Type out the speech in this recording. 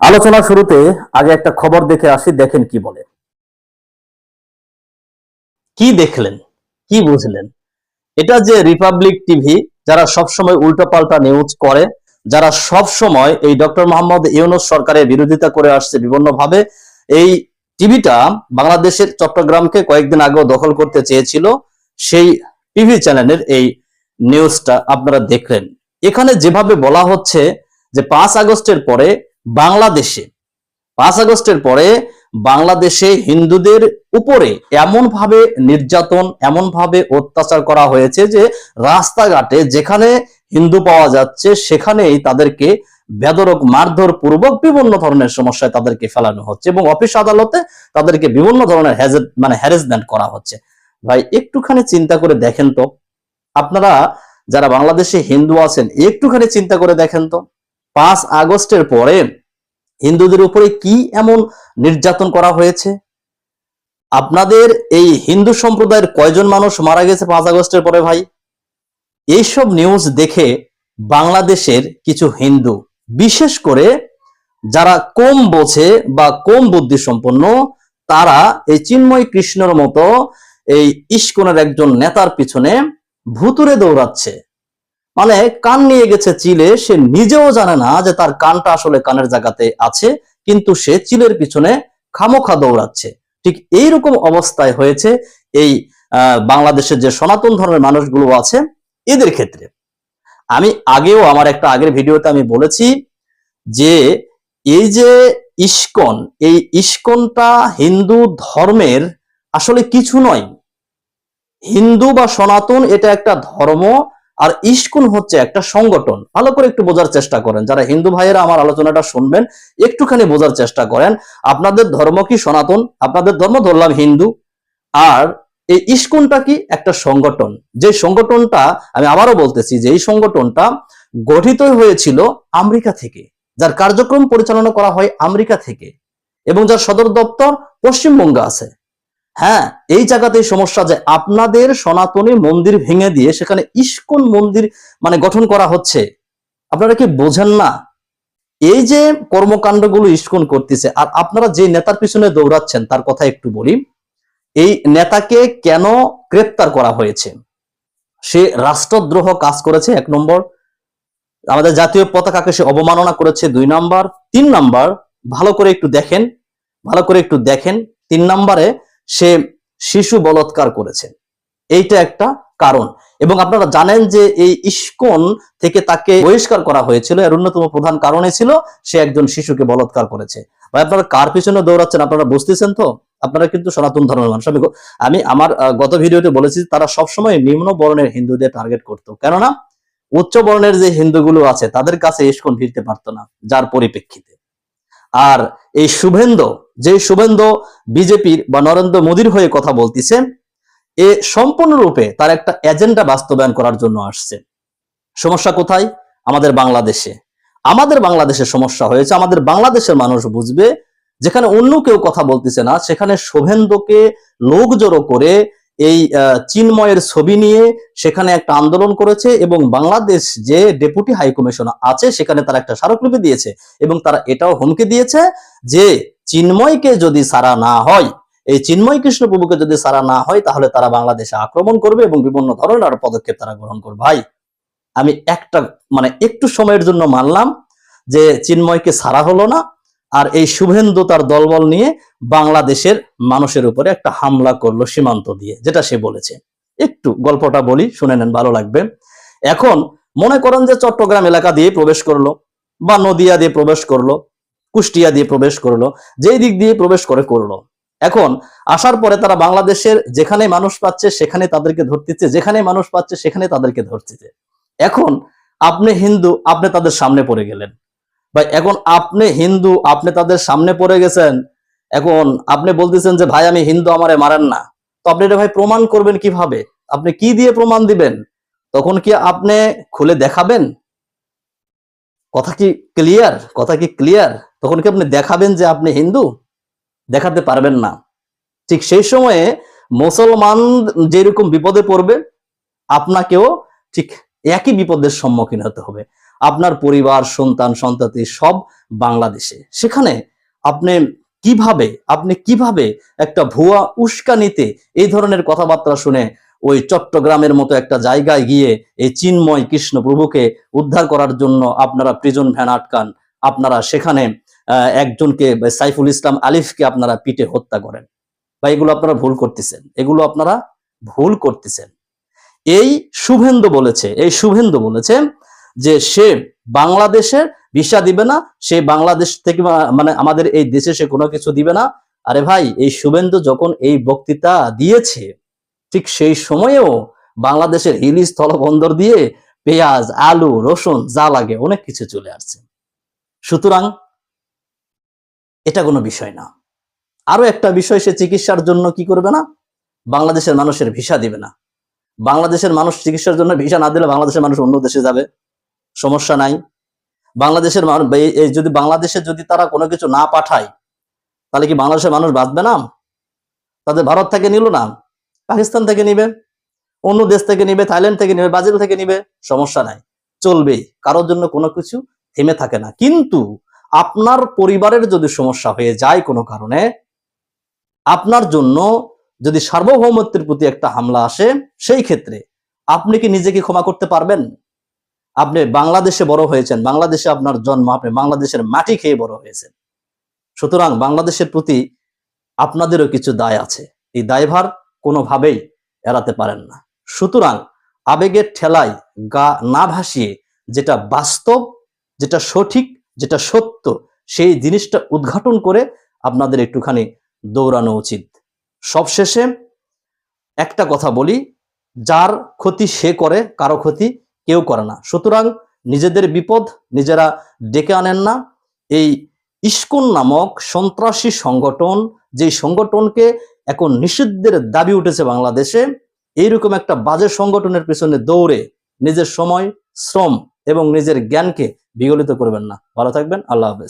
আলোচনা শুরুতে আগে একটা খবর দেখে আসি, দেখেন কি বলে। কি দেখলেন, কি বুঝলেন? এটা যে রিপাবলিক টিভি, যারা সবসময় উল্টোপাল্টা নিউজ করে, যারা সব সময় এই ডক্টর মোহাম্মদ ইউনূস সরকারের বিরোধিতা করে আসছে বিভিন্নভাবে, এই টিভিটা বাংলাদেশের চট্টগ্রামকে কয়েকদিন আগেও দখল করতে চেয়েছিল। সেই টিভি চ্যানেলের এই নিউজটা আপনারা দেখলেন। এখানে যেভাবে বলা হচ্ছে যে 5 আগস্টের পরে বাংলাদেশে 5 আগস্টের পরে বাংলাদেশে হিন্দুদের উপরে এমন ভাবে নির্যাতন, এমন ভাবে অত্যাচার করা হয়েছে যে রাস্তাঘাটে যেখানে হিন্দু পাওয়া যাচ্ছে সেখানেই তাদেরকে বেধড়ক মারধর পূর্বক বিভিন্ন ধরনের সমস্যায় তাদেরকে ফেলানো হচ্ছে এবং অফিস আদালতে তাদেরকে বিভিন্ন ধরনের হ্যারাসমেন্ট করা হচ্ছে। ভাই একটুখানি চিন্তা করে দেখেন তো, আপনারা যারা বাংলাদেশে হিন্দু আছেন একটুখানি চিন্তা করে দেখেন তো, 5 আগস্টের পরে হিন্দুদের উপরে কি এমন নির্যাতন করা হয়েছে? আপনাদের এই হিন্দু সম্প্রদায়ের কয়জন মানুষ মারা গেছে 5 আগস্টের পরে ভাই? এইসব নিউজ দেখে বাংলাদেশের কিছু হিন্দু, বিশেষ করে যারা কম বোঝে বা কম বুদ্ধি সম্পন্ন, তারা এই চিন্ময় কৃষ্ণের মতো এই ইস্কনের একজন নেতার পিছনে ভুতুরে দৌড়াচ্ছে। মানে কান নিয়ে গেছে চিলে, সে নিজেও জানে না যে তার কানটা আসলে কানের জায়গাতে আছে, কিন্তু সে চিলের পিছনে খামোখা দৌড়াচ্ছে। ঠিক এইরকম অবস্থায় হয়েছে এই বাংলাদেশের যে সনাতন ধর্মের মানুষগুলো আছে এদের ক্ষেত্রে। আমি আগেও আমার একটা আগের ভিডিওতে আমি বলেছি যে এই যে ইস্কন, এই ইস্কনটা হিন্দু ধর্মের আসলে কিছু নয়। হিন্দু বা সনাতন এটা একটা ধর্ম, আর ইস্কন হচ্ছে একটা সংগঠন। ভালো করে একটু বোঝার চেষ্টা করেন, যারা হিন্দু ভাইয়েরা আমার আলোচনাটা শুনবেন একটুখানি বোঝার চেষ্টা করেন। আপনাদের ধর্ম কি সনাতন, আপনাদের ধর্ম ধরলাম হিন্দু, আর এই ইস্কনটা কি একটা সংগঠন। যে সংগঠনটা, আমি আবারও বলতেছি যে এই সংগঠনটা গঠিত হয়েছিল আমেরিকা থেকে, যার কার্যক্রম পরিচালনা করা হয় আমেরিকা থেকে এবং যার সদর দপ্তর পশ্চিমবঙ্গে আছে। হ্যাঁ, এই জায়গাতেই সমস্যা যে আপনাদের সনাতনী মন্দির ভেঙে দিয়ে সেখানে ইস্কন মন্দির মানে গঠন করা হচ্ছে। আপনারা কি বোঝেন না? এই যে কর্মকাণ্ডগুলো ইস্কন করতেছে, আর আপনারা যে নেতার পিছনে দৌড়াচ্ছেন তার কথা একটু বলি। এই নেতাকে কেন গ্রেপ্তার করা হয়েছে? সে রাষ্ট্রদ্রোহ কাজ করেছে 1 নম্বর, আমাদের জাতীয় পতাকাকে সে অবমাননা করেছে 2 নম্বর, 3 নম্বর, ভালো করে একটু দেখেন, ভালো করে একটু দেখেন, 3 নম্বরে সে শিশু বলাৎকার করেছে। এইটা একটা কারণ। এবং আপনারা জানেন যে এই ইস্কন থেকে তাকে বহিষ্কার করা হয়েছিল, এর অন্যতম প্রধান কারণে ছিল সে একজন শিশুকে বলাৎকার করেছে। ভাই আপনারা কার পিছনে দৌড়াচ্ছেন আপনারা বুঝতেছেন তো? আপনারা কিন্তু সনাতন ধর্মের মানুষ। আমি আমার গত ভিডিওতে বলেছি তারা সবসময় নিম্ন বর্ণের হিন্দুদের টার্গেট করতো, কেননা উচ্চ বর্ণের যে হিন্দুগুলো আছে তাদের কাছে ইস্কন ফিরতে পারতো না, যার পরিপ্রেক্ষিতে। আর এই শুভেন্দু বিজেপির বা নরেন্দ্র মোদীর হয়ে কথা বলতেছে, এ সম্পূর্ণরূপে তার একটা এজেন্ডা বাস্তবায়ন করার জন্য আসছে। সমস্যা কোথায়? আমাদের বাংলাদেশে। আমাদের বাংলাদেশে সমস্যা হয়েছে, আমাদের বাংলাদেশের মানুষ বুঝবে। যেখানে অন্য কেউ কথা বলতেছে না সেখানে শুভেন্দুকে লোক জড়ো করে এই চিন্ময়ের ছবি নিয়ে সেখানে একটা আন্দোলন করেছে এবং বাংলাদেশ যে ডেপুটি হাই কমিশনার আছে সেখানে তারা একটা স্মারকলিপি দিয়েছে এবং তারা এটাও হুমকি দিয়েছে যে চিন্ময়কে যদি ছাড়া না হয়, এই চিন্ময় কৃষ্ণ প্রভুকে যদি ছাড়া না হয় তাহলে তারা বাংলাদেশে আক্রমণ করবে এবং বিভিন্ন ধরনের আরো পদক্ষেপ তারা গ্রহণ করবে। ভাই আমি একটা একটু সময়ের জন্য মানলাম যে চিন্ময়কে ছাড়া হলো না, আর এই শুভেন্দু তার দলবল নিয়ে বাংলাদেশের মানুষের উপরে একটা হামলা করলো সীমান্ত দিয়ে, যেটা সে বলেছে। একটু গল্পটা বলি, শুনে নেন, ভালো লাগবে। এখন মনে করেন যে চট্টগ্রাম এলাকা দিয়ে প্রবেশ করলো বা নদিয়া দিয়ে প্রবেশ করলো, কুষ্টিয়া দিয়ে প্রবেশ করলো, যেই দিক দিয়ে প্রবেশ করে করলো। এখন আসার পরে তারা বাংলাদেশের যেখানে মানুষ পাচ্ছে সেখানে তাদেরকে ধরতেছে, যেখানে মানুষ পাচ্ছে সেখানে তাদেরকে ধরতেছে। এখন আপনি হিন্দু, আপনি তাদের সামনে পড়ে গেলেন। ভাই এখন আপনি হিন্দু, আপনি তাদের সামনে পড়ে গেছেন, এখন আপনি বলতেছেন যে ভাই আমি হিন্দু, আমারে মারেন না। তো আপনি এটা ভাই প্রমাণ করবেন কিভাবে? আপনি কি দিয়ে প্রমাণ দিবেন? তখন কি আপনি খুলে দেখাবেন? কথা কি ক্লিয়ার? কথা কি ক্লিয়ার? তখন কি আপনি দেখাবেন যে আপনি হিন্দু? দেখাতে পারবেন না। ঠিক সেই সময়ে মুসলমান যেরকম বিপদে পড়বে আপনাকেও ঠিক একই বিপদের সম্মুখীন হতে হবে। আপনার পরিবার, সন্তান সন্ততি সব বাংলাদেশে। সেখানে আপনি কিভাবে একটা ভুয়া উস্কানিতে এই ধরনের কথাবার্তা শুনে ওই চট্টগ্রামের মতো একটা জায়গায় গিয়ে এই চিন্ময় কৃষ্ণ প্রভুকে উদ্ধার করার জন্য আপনারা প্রিজন ভ্যান আটকান, আপনারা সেখানে একজনকে সাইফুল ইসলাম আলিফকে আপনারা পিটে হত্যা করেন? বা এগুলো আপনারা ভুল করতেছেন। এই শুভেন্দু বলেছে যে সে বাংলাদেশের ভিসা দিবে না, সে বাংলাদেশ থেকে মানে আমাদের এই দেশে সে কোনো কিছু দিবে না। আরে ভাই, এই শুভেন্দু যখন এই বক্তৃতা দিয়েছে ঠিক সেই সময়েও বাংলাদেশের হিলি স্থলবন্দর দিয়ে পেঁয়াজ, আলু, রসুন যা লাগে অনেক কিছু চলে আসছে। সুতরাং এটা কোনো বিষয় না। আরো একটা বিষয়, সে চিকিৎসার জন্য কি করবে না, বাংলাদেশের মানুষের ভিসা দিবে না। বাংলাদেশের মানুষ চিকিৎসার জন্য ভিসা না দিলে বাংলাদেশের মানুষ অন্য দেশে যাবে, সমস্যা নাই। বাংলাদেশের যদি বাংলাদেশে যদি তারা কোনো কিছু না পাঠায় তাহলে কি বাংলাদেশের মানুষ বাঁচবে না? তাদের ভারত থেকে নিল না, পাকিস্তান থেকে নিবে, অন্য দেশ থেকে নিবে, থাইল্যান্ড থেকে নিবে, ব্রাজিল থেকে নিবে, সমস্যা নাই, চলবেই। কারোর জন্য কোনো কিছু থেমে থাকে না। কিন্তু আপনার পরিবারের যদি সমস্যা হয়ে যায় কোনো কারণে, আপনার জন্য যদি সার্বভৌমত্বের প্রতি একটা হামলা আসে, সেই ক্ষেত্রে আপনি কি নিজেকে ক্ষমা করতে পারবেন? আপনি বাংলাদেশে বড় হয়েছেন, বাংলাদেশে আপনার জন্ম, আপনি বাংলাদেশের মাটি খেয়ে বড় হয়েছেন। সুতরাং বাংলাদেশের প্রতি আপনাদেরও কিছু দায় আছে, এই দায়ভার কোনোভাবেই এড়াতে পারেন না। সুতরাং আবেগের ঠেলায় গা না ভাসিয়ে যেটা বাস্তব, যেটা সঠিক, যেটা সত্য, সেই জিনিসটা উদ্ঘাটন করে আপনাদের একটুখানি দৌড়ানো উচিত। সবশেষে একটা কথা বলি, যার ক্ষতি সে করে, কারো ক্ষতি কেউ করে না। সুতরাং নিজেদের বিপদ নিজেরা ডেকে আনেন না। এই ইস্কন নামক সন্ত্রাসী সংগঠন, যে সংগঠনকে এখন নিষিদ্ধের দাবি উঠেছে বাংলাদেশে, এইরকম একটা বাজে সংগঠনের পিছনে দৌড়ে নিজের সময়, শ্রম এবং নিজের জ্ঞানকে বিগলিত করবেন না। ভালো থাকবেন, আল্লাহ হাফেজ।